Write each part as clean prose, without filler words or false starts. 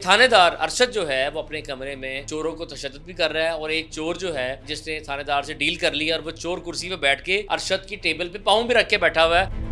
थानेदार अरशद जो है वो अपने कमरे में चोरों को तशद्दुद भी कर रहा है और एक चोर जो है जिसने थानेदार से डील कर लिया और वो चोर कुर्सी पे बैठ के अरशद की टेबल पे पाँव भी रख के बैठा हुआ है।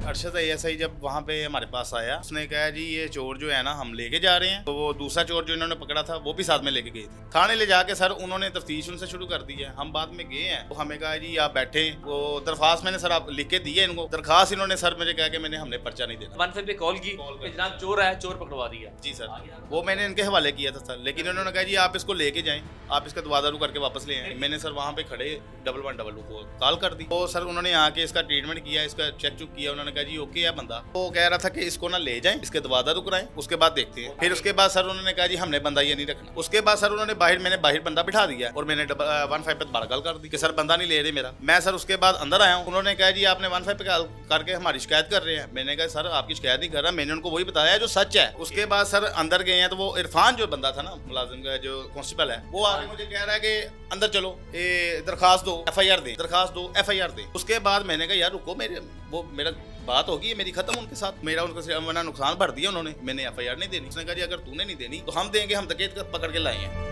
अरशद एएसआई जब वहाँ पे हमारे पास आया, उसने कहा जी ये चोर जो है ना हम लेके जा रहे हैं। तो वो दूसरा चोर जो इन्होंने पकड़ा था वो भी साथ में लेके गए थे। थाने ले जाके सर उन्होंने तफ्तीश उनसे शुरू कर दी है। हम बाद में गए हैं तो हमें कहा जी आप बैठे, वो दरखास्त मैंने सर आप लिख के दी है इनको। दरखास्त इन्होंने सर मुझे कहा कि हमने पर्चा नहीं देना। 1 पे कॉल की कि जनाब चोर है, चोर पकड़वा दिया। जी सर, वो मैंने इनके हवाले किया था सर, लेकिन उन्होंने कहा जी आप इसको लेके जाएं, आप इसका दवादारू करके वापस ले आए। मैंने सर वहाँ पे खड़े 1112 को कॉल कर दी। तो सर उन्होंने आके इसका ट्रीटमेंट किया, इसका चेक चुक किया। उन्होंने कहा जी ओके है बंदा। वो कह रहा था कि इसको ना ले जाएं, इसके दवादारू कराएं, उसके बाद देखते हैं। फिर उसके बाद सर उन्होंने कहा जी हमने बंदा ये नहीं रखना। उसके बाद सर उन्होंने मैंने बाहर बंदा बिठा दिया और मैंने 15 पे दोबारा कॉल कर दी कि सर बंदा नहीं ले रहे मेरा। मैं सर उसके बाद अंदर आया हूँ। उन्होंने कहा जी आपने 15 पे कॉल करके हमारी शिकायत कर रहे हैं। मैंने कहा सर आपकी शिकायत नहीं कर रहा, मैंने उनको वही बताया जो सच है। उसके बाद सर अंदर गए हैं तो वो इरफान जो बंदा था ना मुलाजिम का जो कांस्टेबल है, वो आगे मुझे कह रहा है कि अंदर चलो, ये दरखास्त दो, FIR दे, दरखास्त दो, FIR दे। उसके बाद मैंने कहा यार रुको, मेरा बात होगी मेरी खत्म उनके साथ। मेरा उनके मना नुकसान भर दिया उन्होंने, मैंने FIR नहीं देनी। उसने कहा जी अगर तूने नहीं देनी तो हम देंगे, हम डकैत पकड़ के लाए हैं।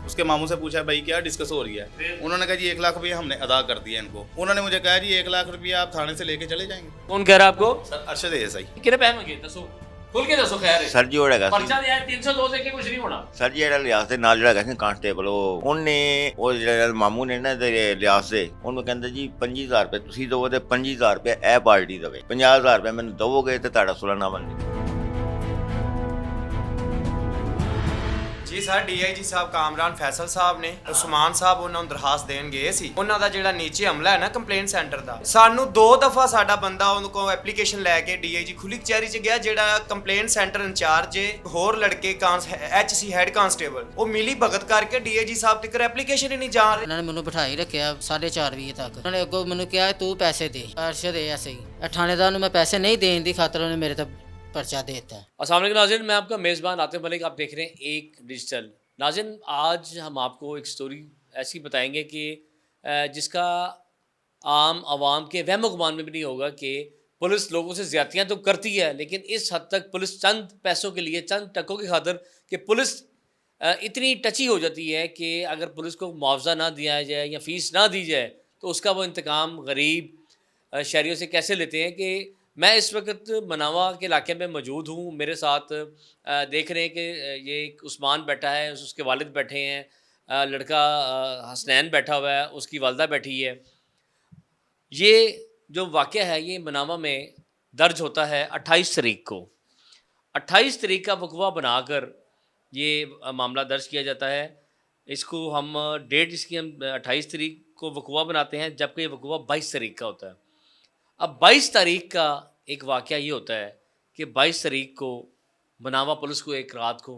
उसके मामू से पूछा भाई क्या डिस्कस हो रही है। उन्होंने कहा जी 1 लाख रुपया हमने अदा कर दिया इनको। उन्होंने मुझे कहा जी 1 लाख रुपया आप थाने से लेके चले जाएंगे। कौन कह रहा है आपको? Sir Arshad ASI. कितने पैसे मंगे? दसो खुल के दसो। खैर सर जी होड़ा पर्चा दिया 302 से के कुछ नहीं होना। सर जी ਲਿਆਸ ਦੇ ਨਾਲ ਜਿਹੜਾ ਹੈਗਾ ਸੀ ਕਾਂਸਟੇਬਲ ਉਹਨੇ ਉਹ ਜਿਹੜਾ ਮਾਮੂ ਨੇ ਨਾ ਤੇ ਲਿਆਸ ਦੇ ਉਹਨੂੰ ਕਹਿੰਦੇ ਜੀ 25000 ਰੁਪਏ ਤੁਸੀਂ ਦਵੋ ਤੇ 25000 ਰੁਪਏ ਇਹ ਪਾਰਟੀ ਦੇਵੇ, 50000 ਰੁਪਏ ਮੈਨੂੰ ਦਵੋਗੇ ਤੇ ਤੁਹਾਡਾ ਸੁਲਹਨਾਮਾ ਨਹੀਂ। ਜੀ ਸਰ DIG ਸਾਹਿਬ ਕਾਮਰਾਨ ਫੈਸਲ ਸਾਹਿਬ ਨੇ ਉਸਮਾਨ ਸਾਹਿਬ ਉਹਨਾਂ ਨੂੰ ਦਰਖਾਸਤ ਦੇਣ ਗਏ ਸੀ। ਉਹਨਾਂ ਦਾ ਜਿਹੜਾ ਨੀਚੇ ਹਮਲਾ ਹੈ ਨਾ ਕੰਪਲੇਂਟ ਸੈਂਟਰ ਦਾ, ਸਾਨੂੰ 2 ਦਫਾ ਸਾਡਾ ਬੰਦਾ ਉਹਨਾਂ ਕੋਲ ਐਪਲੀਕੇਸ਼ਨ ਲੈ ਕੇ DIG ਖੁੱਲੀ ਕਚਹਿਰੀ 'ਚ ਗਿਆ। ਜਿਹੜਾ ਕੰਪਲੇਂਟ ਸੈਂਟਰ ਇੰਚਾਰਜ ਹੋਰ ਲੜਕੇ HC ਹੈਡ ਕਾਂਸਟੇਬਲ, ਉਹ ਮਿਲੀ ਭਗਤ ਕਰਕੇ DIG ਸਾਹਿਬ ਤੱਕ ਐਪਲੀਕੇਸ਼ਨ ਹੀ ਨਹੀਂ ਜਾ ਰਹੀ। ਉਹਨਾਂ ਨੇ ਮੈਨੂੰ ਬਿਠਾਈ ਰੱਖਿਆ 4:30 ਵਜੇ ਤੱਕ। ਉਹਨਾਂ ਨੇ ਅੱਗੋਂ ਮੈਨੂੰ ਕਿਹਾ ਤੂੰ ਪੈਸੇ ਦੇ। ਅਰਸ਼ਦ ਐਸੇ ਹੀ ਥਾਣੇਦਾਰ ਨੂੰ ਮੈਂ ਪੈਸੇ नहीं देने की खातर उन्होंने मेरे तक पर्चा दे देता है। अस्सलाम वालेकुम नाज़रीन, मैं आपका मेज़बान आतिफ मलिक, आप देख रहे हैं एक डिजिटल। नाज़रीन आज हम आपको एक स्टोरी ऐसी बताएंगे कि जिसका आम आवाम के वहम गुमान में भी नहीं होगा कि पुलिस लोगों से ज़्यादतियाँ तो करती है, लेकिन इस हद तक पुलिस चंद पैसों के लिए, चंद टकों की खातिर कि पुलिस इतनी टची हो जाती है कि अगर पुलिस को मुआवजा ना दिया जाए या फ़ीस ना दी जाए तो उसका वो इंतकाम गरीब शहरियों से कैसे लेते हैं। कि मैं इस वक्त मनावा के इलाके में मौजूद हूँ। मेरे साथ देख रहे हैं कि ये एक उस्मान बैठा है, उसके वालिद बैठे हैं, लड़का हसनैन बैठा हुआ है, उसकी वालदा बैठी है। ये जो वाक़या है ये मनावा में दर्ज होता है 28 तारीख को। 28 तारीख का वकवा बनाकर ये मामला दर्ज किया जाता है। इसको हम डेट इसकी हम 28 तारीख को वकवा बनाते हैं, जबकि ये वकवा 22 तारीख का होता है। अब 22 तारीख का एक वाक़या ये होता है कि 22 तारीख को मनावा पुलिस को एक रात को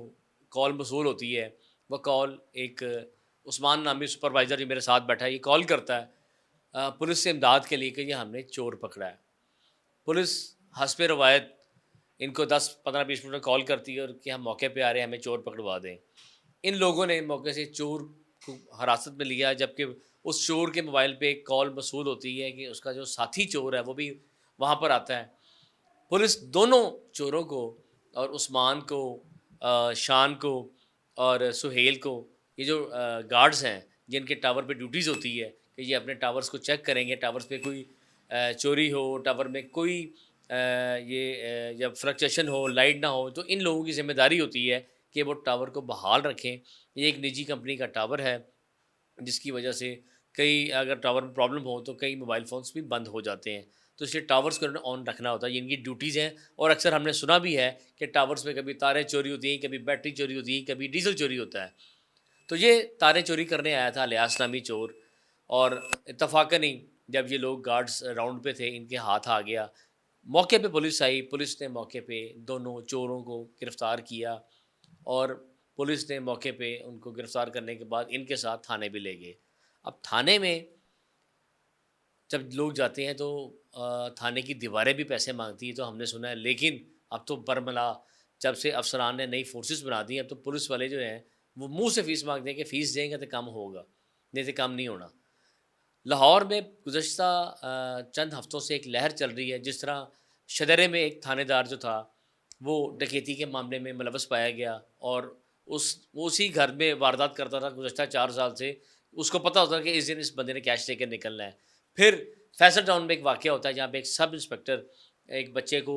कॉल मसूल होती है। वह कॉल एक उस्मान नामी सुपरवाइज़र जो मेरे साथ बैठा है, ये कॉल करता है पुलिस से इमदाद के लिए कि ये हमने चोर पकड़ा है। पुलिस हस्ब रवायत इनको 10-15-20 मिनट में कॉल करती है और कि हम मौके पे आ रहे हैं, हमें चोर पकड़वा दें। इन लोगों ने मौके से चोर को हिरासत में लिया, जबकि उस चोर के मोबाइल पे एक कॉल मसूल होती है कि उसका जो साथी चोर है वो भी वहाँ पर आता है। पुलिस दोनों चोरों को और उस्मान को, शान को और सुहेल को, ये जो गार्ड्स हैं जिनके टावर पे ड्यूटीज़ होती है कि ये अपने टावर्स को चेक करेंगे, टावर्स पे कोई चोरी हो, टावर में कोई जब फ्लक्चुएशन हो, लाइट ना हो, तो इन लोगों की जिम्मेदारी होती है कि वो टावर को बहाल रखें। ये एक निजी कंपनी का टावर है जिसकी वजह से कई अगर टावर में प्रॉब्लम हो तो कई मोबाइल फ़ोन्स भी बंद हो जाते हैं, तो इसलिए टावर्स को ऑन रखना होता है। ये इनकी ड्यूटीज़ हैं। और अक्सर हमने सुना भी है कि टावर्स में कभी तारें चोरी होती हैं, कभी बैटरी चोरी होती है, कभी डीजल चोरी होता है। तो ये तारें चोरी करने आया था लियास नामी चोर, और इत्तफाकन ही जब ये लोग गार्ड्स राउंड पे थे इनके हाथ आ गया। मौके पे पुलिस आई, पुलिस ने मौके पे दोनों चोरों को गिरफ़्तार किया और पुलिस ने मौके पे उनको गिरफ़्तार करने के बाद इनके साथ थाने भी ले गए। अब थाने में जब लोग जाते हैं तो थाने की दीवारें भी पैसे मांगती हैं, तो हमने सुना है। लेकिन अब तो बरमला जब से अफसरान ने नई फोर्सेस बना दी हैं, अब तो पुलिस वाले जो हैं वो मुंह से फ़ीस मांगते हैं कि फ़ीस देंगे तो काम होगा, नहीं तो काम नहीं होना। लाहौर में गुज़श्ता चंद हफ्तों से एक लहर चल रही है। जिस तरह शदरे में एक थानेदार जो था वो डकैती के मामले में मुलव्वस पाया गया और वो उसी घर में वारदात करता था गुज़श्ता 4 साल से। उसको पता होता था कि इस दिन इस बंदे ने कैश लेकर निकलना है। फिर फैसल टाउन में एक वाक़या होता है जहाँ पे एक सब इंस्पेक्टर एक बच्चे को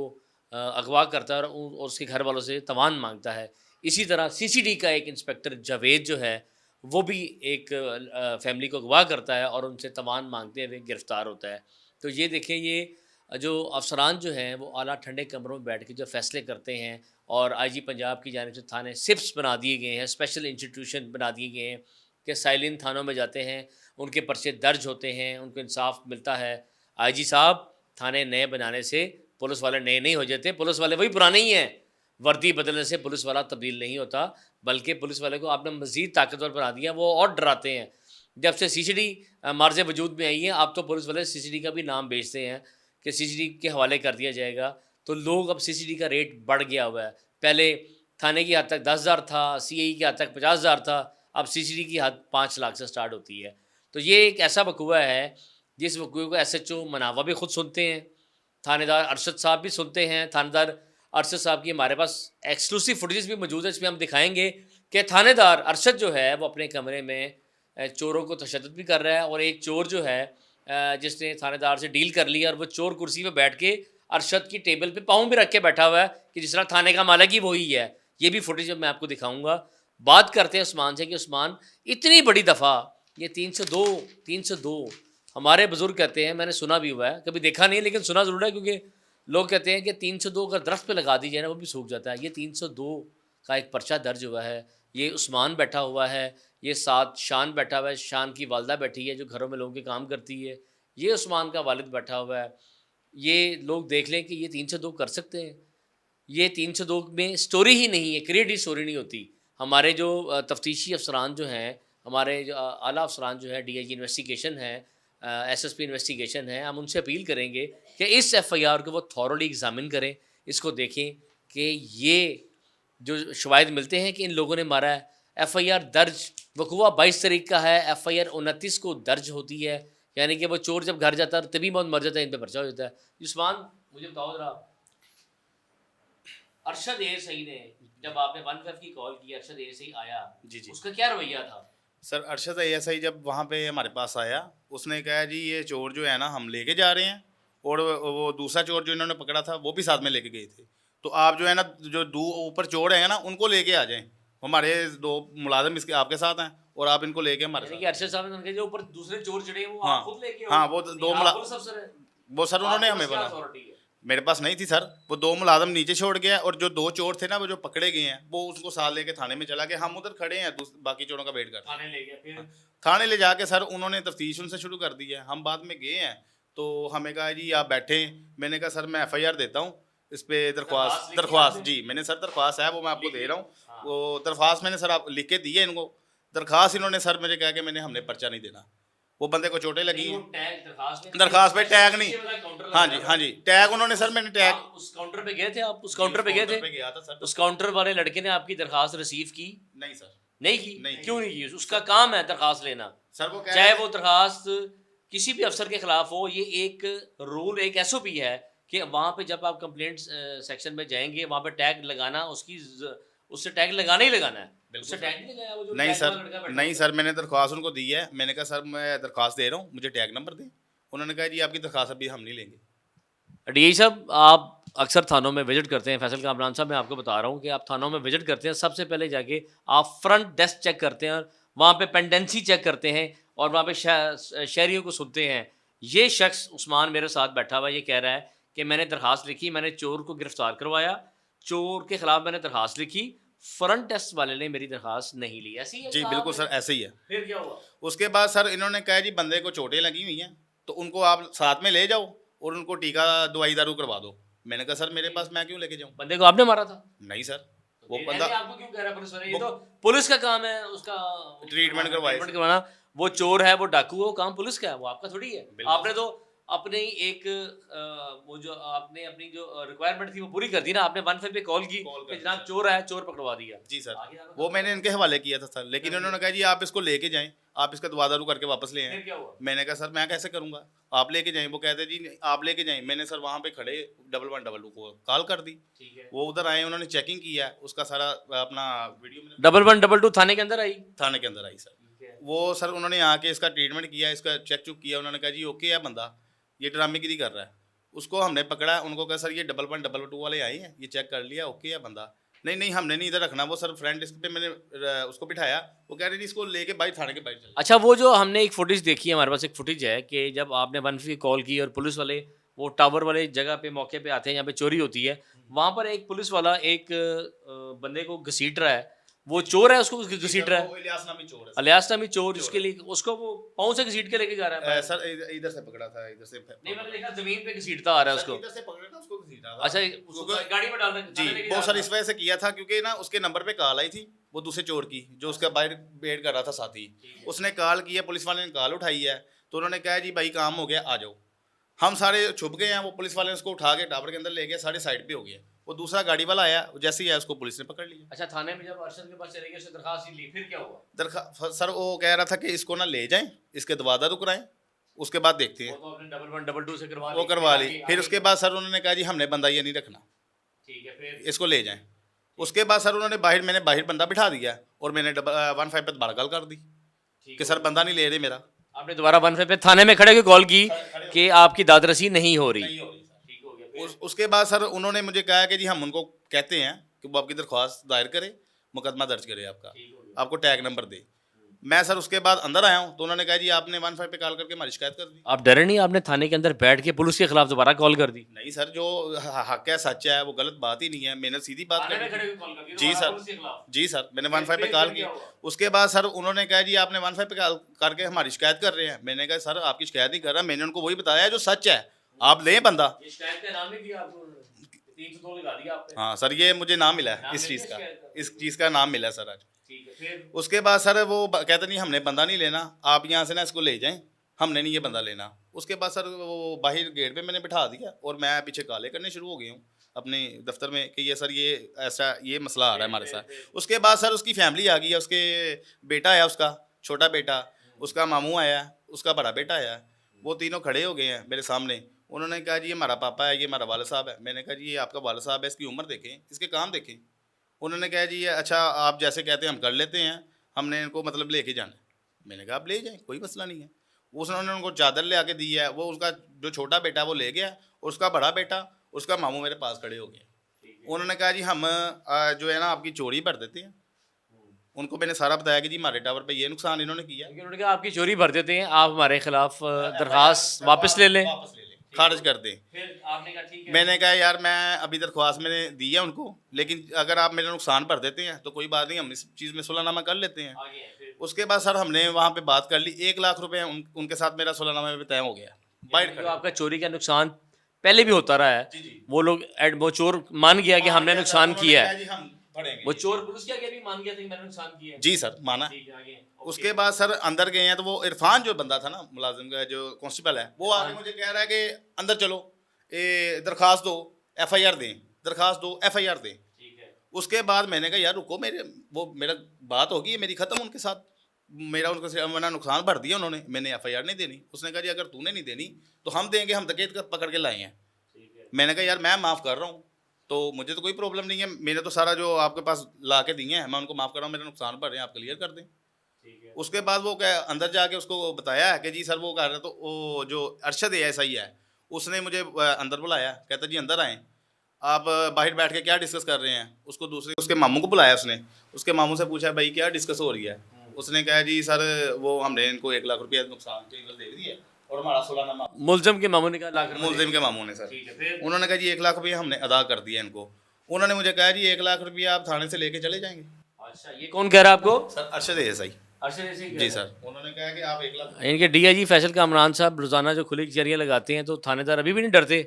अगवा करता है और उसके घर वालों से तवान मांगता है। इसी तरह सीसीडी का एक इंस्पेक्टर जावेद जो है वो भी एक फैमिली को अगवा करता है और उनसे तवान मांगते हुए गिरफ़्तार होता है। तो ये देखें, ये जो अफसरान जो हैं वो आला ठंडे कमरों में बैठ के जो फ़ैसले करते हैं और आईजी पंजाब की जानिब से थाने सिप्स बना दिए गए हैं, स्पेशल इंस्टीट्यूशन बना दिए गए हैं कि साइलिन थानों में जाते हैं, उनके पर्चे दर्ज होते हैं, उनको इंसाफ मिलता है। आईजी साहब, थाने नए बनाने से पुलिस वाले नए नहीं हो जाते, पुलिस वाले वही पुराने ही हैं। वर्दी बदलने से पुलिस वाला तब्दील नहीं होता, बल्कि पुलिस वाले को आपने मज़ीद ताकतवर बना दिया, वो और डराते हैं। जब से सीसीडी मार्ज़ वजूद में आई है, आप तो पुलिस वाले सीसीडी का भी नाम बेचते हैं कि सीसीडी के हवाले कर दिया जाएगा। तो लोग अब सीसीडी का रेट बढ़ गया हुआ है। पहले थाने की हद तक 10,000 था, सीआई की हद तक 50,000 था, अब सीसीडी की हद 5 लाख से स्टार्ट होती है। तो ये एक ऐसा वकूआ है जिस वकूए को एसएचओ मनावा भी खुद सुनते हैं, थानेदार अरशद साहब भी सुनते हैं। थानेदार अरशद साहब की हमारे पास एक्सक्लूसिव फुटेज भी मौजूद है, इसमें हम दिखाएंगे कि थानेदार अरशद जो है वो अपने कमरे में चोरों को तशद्दुद भी कर रहा है और एक चोर जो है जिसने थानेदार से डील कर लिया और वो चोर कुर्सी पे बैठ के अरशद की टेबल पे पाँव भी रख के बैठा हुआ है कि जिस तरह थाने का मालिक ही वही है। ये भी फुटेज मैं आपको दिखाऊंगा। बात करते हैं उस्मान से कि उस्मान इतनी बड़ी दफ़ा ये 302 हमारे बुज़ुर्ग कहते हैं, मैंने सुना भी हुआ है, कभी देखा नहीं लेकिन सुना ज़रूर है, क्योंकि लोग कहते हैं कि 302 अगर दरख्त पे लगा दी जाए ना वो भी सूख जाता है। ये 302 का एक पर्चा दर्ज हुआ है। ये उस्मान बैठा हुआ है, ये साथ शान बैठा हुआ है, शान की वालदा बैठी है जो घरों में लोगों के काम करती है, ये उस्मान का वालिद बैठा हुआ है। ये लोग देख लें कि ये 302 कर सकते हैं। ये 302 में स्टोरी ही नहीं है, क्रिएटिव स्टोरी नहीं होती। हमारे जो तफ्तीशी अफसरान जो हैं, हमारे जो आला अफसरान जो है, डीआईजी इन्वेस्टिगेशन है, एसएसपी इन्वेस्टिगेशन है, हम उनसे अपील करेंगे कि इस एफआईआर को वो थॉरोली एग्जामिन करें, इसको देखें कि ये जो शवाहिद मिलते हैं कि इन लोगों ने मारा है। एफआईआर दर्ज वकूआ 22 तारीख का है, एफआईआर 29 को दर्ज होती है, यानी कि वो चोर जब घर जाता है तभी मौत मर जाता है, इन पर पर्चा हो जाता है। उस्मान, मुझे बताओ जरा, अरशद ए सही ने जब आपने 155 की कॉल की, अरशद ए सही आया, जी जी उसका क्या रवैया था? सर, अरशद ASI जब वहाँ पे हमारे पास आया, उसने कहा जी ये चोर जो है ना हम लेके जा रहे हैं, और वो दूसरा चोर जो इन्होंने पकड़ा था वो भी साथ में लेके गए थे, तो आप जो है ना जो ऊपर चोर है ना उनको लेके आ जाएं, हमारे 2 मुलाजिम इसके आपके साथ हैं और आप इनको लेके हमारे यानी कि साथ। अरशद साहब ने उनके जो ऊपर दूसरे चोर चढ़े हैं वो हाँ, आप खुद लेके हाँ, आओ? वो नहीं, 2 आप मुला पुलिस अफसर हैं, वो सर उन्होंने आपके हमें पास क्या बोला, authority है? मेरे पास नहीं थी सर। वो 2 मुलाजिम नीचे छोड़ गया और जो 2 चोर थे ना वो जो पकड़े गए हैं वो उसको साथ लेके थाने में चला गया। हम उधर खड़े हैं बाकी चोरों का वेट कर रहे हैं। थाने ले गया फिर? थाने ले जाके सर उन्होंने तफ्तीश उनसे शुरू कर दी है। हम बाद में गए हैं तो हमें कहा जी आप बैठे। मैंने कहा सर मैं FIR देता हूँ इस पे दरख्वास्त जी, मैंने सर दरख्वास्त है वो मैं आपको दे रहा हूँ। वो दरख्वास्त मैंने सर आप लिख के दी है इनको। दरख्वास्त इन्होंने सर मुझे कहा कि हमने पर्चा नहीं देना, वो बंदे को चोटें लगी हैं। दरख्वास्त पे टैग नहीं, हाँ जी टैग उन्होंने सर, मैंने टैग उस काउंटर पे गए थे आप? उस काउंटर पे गए थे? गया था सर। उस काउंटर वाले लड़के ने आपकी दरखास्त रिसीव की? नहीं सर, नहीं की? नहीं क्यों नहीं की? उसका काम है दरखास्त लेना, सर वो चाहे वो दरखास्त किसी भी अफसर के खिलाफ हो। ये एक रूल, एक SOP है कि वहाँ पे जब आप कंप्लेंट सेक्शन में जाएंगे वहाँ पे टैग लगाना, उससे टैग लगाना ही लगाना है। उससे टैग नहीं लगाया वो जो नहीं टैग सर, वाला लड़का बैठा नहीं हुआ सर, मैंने दरख्वास्त उनको दी है। मैंने कहा सर मैं दरख्वास्त दे रहा हूँ, मुझे टैग नंबर दें। उन्होंने कहा जी आपकी दरख्वास्त अभी हम नहीं लेंगे। DI साहब, आप अक्सर थानों में विजिट करते हैं। फैसल कामरान साहब, मैं आपको बता रहा हूँ कि आप थानों में विजिट करते हैं, सबसे पहले जाके आप फ्रंट डेस्क चेक करते हैं, वहाँ पे पेंडेंसी चेक करते हैं और वहाँ पे शहरियों को सुनते हैं। ये शख्स उस्मान मेरे साथ बैठा हुआ ये कह रहा है कि मैंने दरखास्त लिखी, मैंने चोर को गिरफ्तार करवाया, चोर के खिलाफ मैंने दरखास्त लिखी, फ्रंट डेस्क वाले ने मेरी दरखास्त नहीं ली। ऐसी है जी बिल्कुल सर, ऐसे ही है। फिर क्या हुआ? उसके बाद सर इन्होंने कहा जी बंदे को चोटें लगी हुई हैं तो उनको आप साथ में ले जाओ और उनको टीका दवाई दारू करवा दो। मैंने कहा सर मेरे पास मैं क्यों लेके जाऊँ? बंदे को आपने मारा था? नहीं सर, वो ये बंदा आपको क्यों कह रहा है पुलिस वाले? ये तो पुलिस का काम है, उसका ट्रीटमेंट करवाए। करवाना। वो चोर है, वो डाकू है, वो काम पुलिस का है, वो आपका थोड़ी है। आपने तो अपने एक वो जो आपने अपनी जो रिक्वायरमेंट थी वो पूरी कर दी ना, आपने 15 पे कॉल की कॉल कि कर जनाब चोर आया, चोर पकड़वा दिया। जी सर, आगे आपका वो मैंने इनके हवाले किया था सर, लेकिन उन्होंने कहा जी आप इसको लेके जाएं, आप इसका दुआ दारू करके वापस ले फिर आएं। क्या हुआ? मैंने कहा सर मैं कैसे करूंगा, आप लेके जाएं। वो कहते जी नहीं, आप लेके जाएं। मैंने सर वहाँ पे खड़े 1112 को कॉल कर दी, ठीक है। वो उधर आए, उन्होंने चेकिंग किया, उसका सारा अपना वीडियो मैंने 1112 थाने के अंदर आई। थाने के अंदर आई सर। ठीक है। वो सर उन्होंने आके इसका ट्रीटमेंट किया, इसका चेक चुक किया, उन्होंने कहा जी ओके है बंदा, ये ड्रामेगिरी कर रहा है। उसको हमने पकड़ा, उनको कहा सर ये 1112 वाले आए हैं, ये चेक कर लिया, ओके है बंदा। नहीं नहीं हमने नहीं इधर रखना, वो सर फ्रंट डेस्क पे मैंने उसको बिठाया, वो कह रहे नहीं इसको लेके बाहर थाने के बाहर चले। अच्छा, वो जो हमने एक फुटेज देखी है, हमारे पास एक फुटेज है कि जब आपने 1 की कॉल की और पुलिस वाले वो टावर वाले जगह पे मौके पे आते हैं जहाँ पे चोरी होती है, वहाँ पर एक पुलिस वाला एक बंदे को घसीट रहा है, वो चोर है उसको घसीट रहा है, वो इलियास नामी चोर है सर। अलियास नामी चोर, जिसके लिए उसको वो पाँव से घसीट के लेके जा रहा है। सर इधर से पकड़ा था, इधर से नहीं, मैंने देखा जमीन पे घसीटता आ रहा है सर, उसको। इधर से पकड़ा था, उसको घसीटा था। अच्छा, उसको गाड़ी में डाल रहे जी, वो सर इस वजह से किया था क्योंकि ना उसके नंबर पे कॉल आई थी, वो दूसरे चोर की, जो उसका बाहर वेट कर रहा था साथी, उसने कॉल किया, पुलिस वाले ने कॉल उठाई है, तो उन्होंने कहा जी भाई काम हो गया आ जाओ। हम सारे छुप गए हैं, वो पुलिस वाले ने उसको उठा के टावर के अंदर ले गए, सारे साइड पे हो गए। वो दूसरा गाड़ी वाला आया, जैसे ही आया उसको पुलिस ने पकड़ लिया। अच्छा, थाने में जब अरशद के पास चले गए, उसने दरखास्त ली, फिर क्या हुआ? सर वो कह रहा था कि इसको ना ले जाएं, इसके दवा दारू कराएं, उसके बाद देखते हैं। वो तो आपने 1112 से करवा वो ली, करवा ली। आगे- फिर उसके बाद सर उन्होंने कहा जी हमने बंदा ये नहीं रखना, ठीक है, फिर इसको ले जाएं। उसके बाद सर उन्होंने मैंने बाहर बंदा बिठा दिया और मैंने 15 पे दोबारा कॉल कर दी ठीक कि सर बंदा नहीं ले रहे मेरा। आपने दोबारा 15 पे थाने में खड़े होकर कॉल की कि आपकी दादरसी नहीं हो रही। ठीक हो गया, फिर? उसके बाद सर उन्होंने मुझे कहा कि जी हम उनको कहते हैं कि वो आपकी दरख्वास्त दायर करे, मुकदमा दर्ज करे, आपका ठीक हो गया। आपको टैग नंबर दे। मैं सर उसके बाद अंदर आया हूँ, तो उन्होंने कहा जी आपने 15 पे कॉल करके हमारी शिकायत कर दी। आप डरे नहीं? आपने थाने के अंदर बैठ के पुलिस के खिलाफ दोबारा कॉल कर दी? नहीं सर, जो हक है सच है, वो गलत बात ही नहीं है, मैंने सीधी बात थाने में कर खड़े दी। होकर कॉल कर दी जी दोबारा सर, पुलिस के खिलाफ? जी सर, मैंने 15 पे फिर कॉल क्या की। हुआ? उसके बाद सर उन्होंने कहा जी आपने 15 पे कॉल करके हमारी शिकायत कर रहे हैं। मैंने कहा सर आपकी शिकायत नहीं कर रहा, मैंने उनको वही बताया जो सच है, आप लें बंदा। ये शिकायत का नाम नहीं दिया आपको? 302 लगा दिया आपने? हाँ सर, ये मुझे नाम मिला है नाम इस मिल चीज़ गया का, शिकायत का? इस चीज़ का नाम मिला है सर आज। ठीक है, फिर? उसके बाद सर वो कहते नहीं हमने बंदा नहीं लेना, आप यहाँ से ना इसको ले जाएं, हमने नहीं ये बंदा लेना। उसके बाद सर वो बाहर गेट पे मैंने बिठा दिया और मैं पीछे काले करने शुरू हो गई हूँ अपने दफ्तर में कि ये सर ये ऐसा ये मसला आ रहा है हमारे साथ। उसके बाद सर उसकी फैमिली आ गई है, उसके बेटा आया, उसका छोटा बेटा, उसका मामू आया, उसका बड़ा बेटा आया, वो तीनों खड़े हो गए हैं मेरे सामने। उन्होंने कहा जी ये हमारा पापा है, ये हमारा वालिद साहब है। मैंने कहा जी ये आपका वालिद साहब है, इसकी उम्र देखें, इसके काम देखें। उन्होंने कहा जी ये अच्छा आप जैसे कहते हैं हम कर लेते हैं, हमने इनको मतलब लेके जाना है। मैंने कहा आप ले जाएं, कोई मसला नहीं है। उसने उनको चादर ले आके दी है, वो उसका जो छोटा बेटा वो ले गया, और उसका बड़ा बेटा, उसका मामू मेरे पास खड़े हो गए। उन्होंने कहा जी हम जो है ना आपकी चोरी भर देते हैं। उनको मैंने सारा बताया कि जी हमारे टावर पे ये नुकसान इन्होंने किया, लेकिन उन्होंने कहा आपकी चोरी भर देते हैं, आप हमारे खिलाफ दरखास्त वापस ले लें। वापस ले लें, खारिज कर दें। फिर आपने कहा ठीक है। मैंने कहा यार मैं अभी दरख्वास्त मैंने दी है उनको, लेकिन अगर आप मेरा नुकसान भर देते हैं तो कोई बात नहीं, हम इस चीज़ में सुलहनामा कर लेते हैं। आगे हैं, फिर? उसके बाद सर हमने वहाँ पे बात कर ली, 1 लाख रुपए उनके साथ मेरा सुलहनामा में तय हो गया। बाइट जो आपका चोरी का नुकसान पहले भी होता रहा है, जी जी, वो लोग वो चोर मान गया कि हमने नुकसान किया है। जी हम भरेंगे। वो चोर पुलिस के आगे भी मान गया था कि मैंने नुकसान किया है। जी सर माना। ठीक है, आगे हैं। उसके बाद सर अंदर गए हैं तो वो इरफान जो बंदा था ना मुलाजिम का, जो कांस्टेबल है, वो आके मुझे कह रहा है कि अंदर चलो, ये दरखास्त दो, FIR दें, दरखास्त दो, FIR दें। ठीक है। उसके बाद मैंने कहा यार रुको, मेरा बात होगी मेरी ख़त्म उनके साथ, मेरा उनके मैंने नुकसान भर दिया उन्होंने, मैंने FIR नहीं देनी। उसने कहा जी अगर तूने नहीं देनी तो हम देंगे, हम डकैत पकड़ के लाए हैं। ठीक है। मैंने कहा यार मैं माफ़ कर रहा हूँ, तो मुझे तो कोई प्रॉब्लम नहीं है, मैंने तो सारा जो आपके पास ला के दिए हैं मैं उनको माफ़ कर रहा हूँ, मेरा नुकसान भर रहे हैं, आप क्लियर कर दें। ठीक है। उसके बाद वो क्या अंदर जाके उसको बताया है कि जी सर वो कह रहा, तो वो जो अरशद SI है उसने मुझे अंदर बुलाया, कहता जी अंदर आएँ, आप बाहर बैठ के क्या डिस्कस कर रहे हैं। उसको दूसरे उसके मामू को बुलाया उसने, उसके मामू से पूछा भाई क्या डिस्कस हो रही है। उसने कहा जी सर वो हमने इनको 1 लाख रुपया नुकसान के दे दिया और हमारा सुलहनामा। मुलजम के मामू ने कहा लाख रुपए मुलजिम के मामू ने सर, ठीक है, फिर? उन्होंने कहा जी 1 लाख रुपया हमने अदा कर दिया इनको। उन्होंने मुझे कहा जी 1 लाख रुपया आप थाने से लेके चले जाएंगे। अच्छा, ये कौन कह रहा है आपको? Sir Arshad SI। अरशद ऐसे ही कह जी रहा है। सर, उन्होंने कहा कि आप 1 लाख। इनके DIG फैसल कामरान साहब रोजाना जो खुली कचहरियाँ लगाते हैं, तो थानेदार अभी भी नहीं डरते?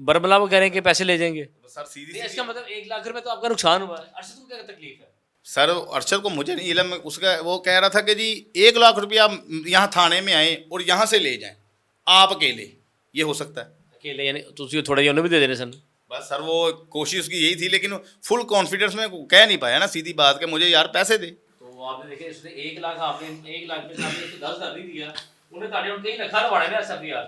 बरमला वो कह रहे हैं कि पैसे ले जाएंगे। सर सीधी नहीं, इसका मतलब 1 लाख रुपए तो आपका नुकसान हुआ है। अरशद को क्या तकलीफ है? सर अरशद को मुझे नहीं इलम, उसका वो कह रहा था कि जी 1 लाख रुपया यहाँ थाने में आए और यहाँ से ले जाएं आप अकेले, ये हो सकता है। अकेले यानी ਤੁਸੀਂ ਥੋੜਾ ਜਿਹਾ ਉਹਨੂੰ ਵੀ ਦੇ ਦੇਣੇ ਸਨ। बस सर वो कोशिश उसकी यही थी, लेकिन फुल कॉन्फिडेंस में कह नहीं पाया ना सीधी बात कि मुझे यार पैसे दे। तो आपने देखे इसने 1 लाख आपने 1 लाख में से आपने 10,000 नहीं दिया, उन्हें ताड़े उनके ही लखा लवाड़े में SFR।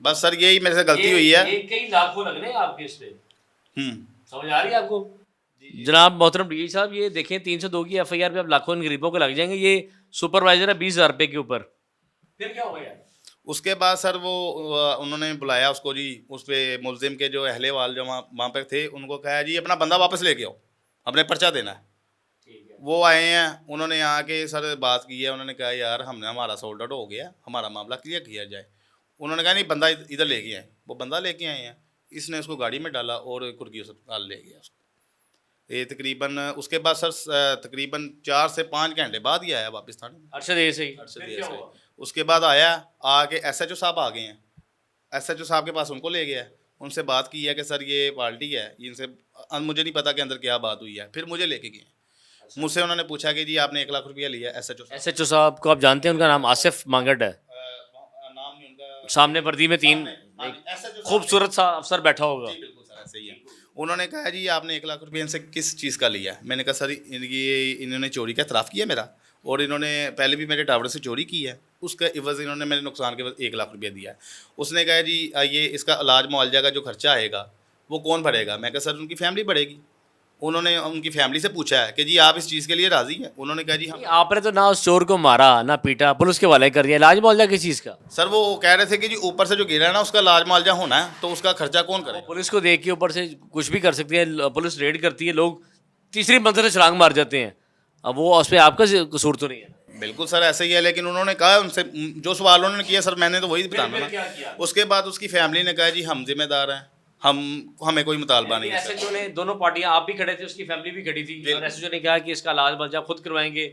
बस सर यही मेरे से गलती हुई है। एक कई लाखों लगने आपके इस पे, समझ आ रही है आपको? जनाब मोहतरम डीआई साहब, ये देखें 302 की FIR पे अब लाखों इन गरीबों को लग जाएंगे। ये सुपरवाइजर है 20,000 रुपये के ऊपर, फिर क्या होगा यार? उसके बाद सर वो उन्होंने बुलाया उसको जी, उस पर मुलजिम के जो अहले वाल जो वहाँ पे थे उनको कहा जी अपना बंदा वापस लेके आओ, अपने पर्चा देना है। ठीक है, वो आए हैं, उन्होंने आके सर बात की है, उन्होंने कहा यार हमने हमारा सोल्ड आउट हो गया, हमारा मामला क्लियर किया जाए। उन्होंने कहा नहीं बंदा इधर लेके आए, वो बंदा लेके आए हैं, इसने उसको गाड़ी में डाला और कुर्की अस्पताल ले गया उसको। ये तकरीबन उसके बाद सर तकरीबन 4 से 5 घंटे बाद ही आया वापस थाने में। अरशद ऐसे ही अरशद फिर ये क्या सही। हुआ? उसके बाद आया, आके SHO साहब आ गए हैं, SHO साहब के पास उनको ले गया, उनसे बात की है कि सर ये पार्टी है, इनसे मुझे नहीं पता कि अंदर क्या बात हुई है। फिर मुझे लेके गए, मुझसे उन्होंने पूछा कि जी आपने 1 लाख रुपया लिया। SHO साहब को आप जानते हैं? उनका नाम आसिफ मांगट है, नाम नहीं उनका, सामने वर्दी में 3 खूबसूरत सा अफसर बैठा होगा। जी बिल्कुल सर ऐसे ही है। उन्होंने कहा जी आपने 1 लाख रुपये इनसे किस चीज़ का लिया है? मैंने कहा सर इन्होंने चोरी का इतराफ़ किया मेरा, और इन्होंने पहले भी मेरे टावर से चोरी की है, उसका इवज़ इन्होंने मेरे नुकसान के वजह 1 लाख रुपया दिया है। उसने कहा जी ये इसका इलाज मुआवजा का जो खर्चा आएगा वो कौन भरेगा? मैं कहा सर उनकी फैमिली भरेगी। उन्होंने उनकी फैमिली से पूछा है कि जी आप इस चीज़ के लिए राज़ी हैं? उन्होंने कहा जी हाँ। आपने तो ना उस चोर को मारा ना पीटा, पुलिस के वाले कर दिया, इलाज मुआवजा किस चीज़ का? सर वो कह रहे थे कि जी ऊपर से जो गिरा है ना उसका इलाज मुआवजा होना है, तो उसका खर्चा कौन करेगा? पुलिस को देख के ऊपर से कुछ भी कर सकती है, पुलिस रेड करती है, लोग तीसरी मंजिल से छलांग मार जाते हैं। अब वो उस पर आपका कसूर तो नहीं है? बिल्कुल सर ऐसे ही है, लेकिन उन्होंने कहा उनसे जो सवाल उन्होंने किया सर मैंने तो वही बताना क्या ना। किया? उसके बाद उसकी फैमिली ने कहा जी हम जिम्मेदार हैं, हमें कोई मुतालबा नहीं है सर। SHO ने दोनों पार्टियां, आप भी खड़े थे, उसकी फैमिली भी खड़ी थी, और SHO ने कहा कि इसका इलाज मुआवजा खुद करवाएंगे,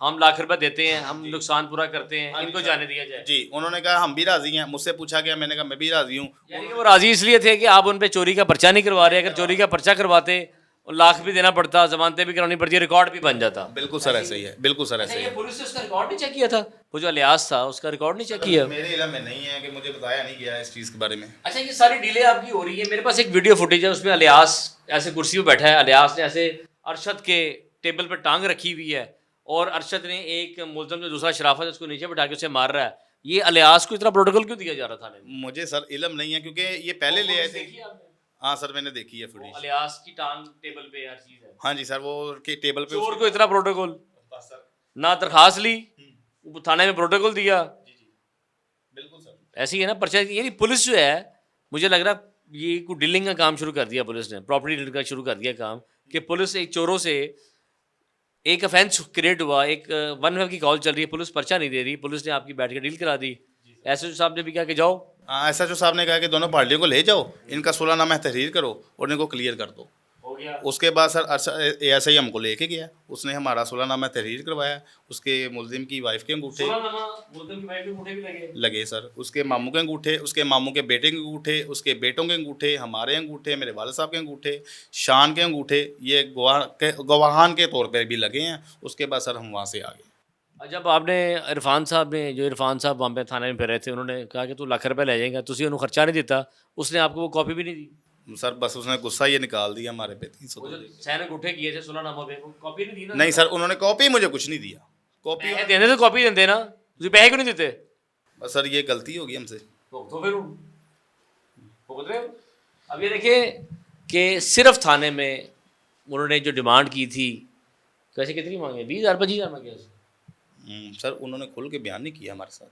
हम लाख रुपए देते हैं, हम नुकसान पूरा करते हैं, इनको जाने दिया जाए। जी उन्होंने कहा हम भी राजी हैं। मुझसे पूछा गया, मैंने कहा मैं भी राजी हूँ। यानी कि वो राजी इसलिए थे कि आप उन पे चोरी का पर्चा नहीं करवा रहे। अगर चोरी का पर्चा करवाते और लाख भी देना पड़ता, जमानतें भी करानी पड़ती, रिकॉर्ड भी बन जाता। बिल्कुल सर ऐसे ही है, बिल्कुल सर ऐसे ही ये है। पुलिस ने उसका रिकॉर्ड नहीं चेक किया था? वो जो अलियास था उसका रिकॉर्ड नहीं चेक किया? मेरे इल्म में नहीं है कि मुझे बताया नहीं गया इस चीज़ के बारे में। अच्छा, ये सारी डीले आपकी हो रही है। मेरे पास एक वीडियो फुटेज है, उसमें अलियास ऐसे कुर्सी पे बैठा है, अलियास ने ऐसे अरशद के टेबल पर टांग रखी हुई है, और अरशद ने एक मुलजम जो दूसरा शराफत है उसको नीचे बैठा के उसे मार रहा है। ये अलियास को इतना प्रोटोकॉल क्यों दिया जा रहा था? मुझे सर इल्म नहीं है, क्योंकि ये पहले ले आए थे। हाँ सर मैंने देखी है फुटेज। अलियास की टांग टेबल पे हर चीज है। हाँ जी सर वो के टेबल पे चोर को इतना प्रोटोकॉल, ना दरखास्त ली, थाने में प्रोटोकॉल दिया। बिल्कुल सर ऐसी है ना पर्चा। यानी पुलिस जो है, मुझे लग रहा ये कोई डीलिंग का काम शुरू कर दिया पुलिस ने, प्रॉपर्टी डीलिंग का शुरू कर दिया काम, कि पुलिस एक चोरों से एक ऑफेंस क्रिएट हुआ, एक 1 की कॉल चल रही है, पुलिस पर्चा नहीं दे रही, पुलिस ने आपकी बैठ के डील करा दी। SHO साहब ने भी कहा कि जाओ, SHO साहब ने कहा कि दोनों पार्टियों को ले जाओ, इनका सुलहनामा तहरीर करो और इनको क्लियर कर दो। हो गया। उसके बाद सर ऐसे ही हमको लेके गया, उसने हमारा सुलहनामा तहरीर करवाया। उसके मुलजिम की वाइफ के अंगूठे भी लगे। लगे सर, उसके मामू के अंगूठे, उसके मामू के बेटे के अंगूठे, उसके बेटों के अंगूठे, हमारे अंगूठे, मेरे वाले साहब के अंगूठे, शान के अंगूठे, ये गवाहान के तौर पर भी लगे हैं। उसके बाद सर हम वहाँ से आ गए। जब आपने इरफान साहब वहाँ पे थाने में रहे थे, उन्होंने कहा कि तू लाख रुपए ले जाएगा, तुसी उन्होंने खर्चा नहीं दिता, उसने आपको वो कॉपी भी नहीं दी? सर बस उसने गुस्सा ये निकाल दिया हमारे पे। 300 सैन अंगूठे किए थे सुलहनामा पे, वो कॉपी नहीं दी ना? नहीं सर उन्होंने कॉपी मुझे कुछ नहीं दिया। कॉपी पैसे देने तो कॉपी देते ना, तुझे पैसे क्यों नहीं देते? बस सर ये गलती होगी हमसे। तो फिर भुगत रहे हो। अब ये देखिए कि सिर्फ थाने में उन्होंने जो डिमांड की थी, कैसे कितनी मांगे? 20,000 25,000 मांगे। सर उन्होंने खुल के बयान नहीं किया हमारे साथ,